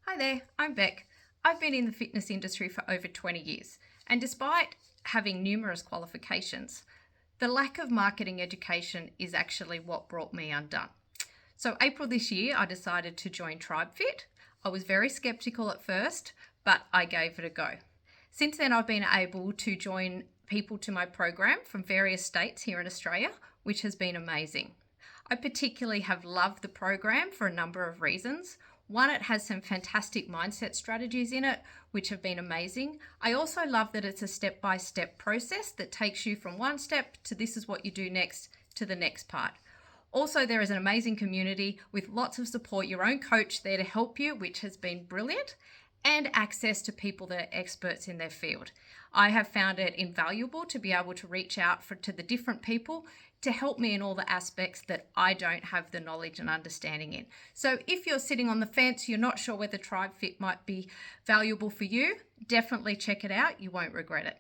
Hi there, I'm Beck. I've been in the fitness industry for over 20 years, and despite having numerous qualifications, the lack of marketing education is actually what brought me undone. So, April this year, I decided to join TribeFit. I was very skeptical at first, but I gave it a go. Since then, I've been able to join people to my program from various states here in Australia, which has been amazing. I particularly have loved the program for a number of reasons. One, it has some fantastic mindset strategies in it, which have been amazing. I also love that it's a step-by-step process that takes you from one step to this is what you do next to the next part. Also, there is an amazing community with lots of support, your own coach there to help you, which has been brilliant, and access to people that are experts in their field. I have found it invaluable to be able to reach out to the different people to help me in all the aspects that I don't have the knowledge and understanding in. So if you're sitting on the fence, you're not sure whether TribeFit might be valuable for you, definitely check it out. You won't regret it.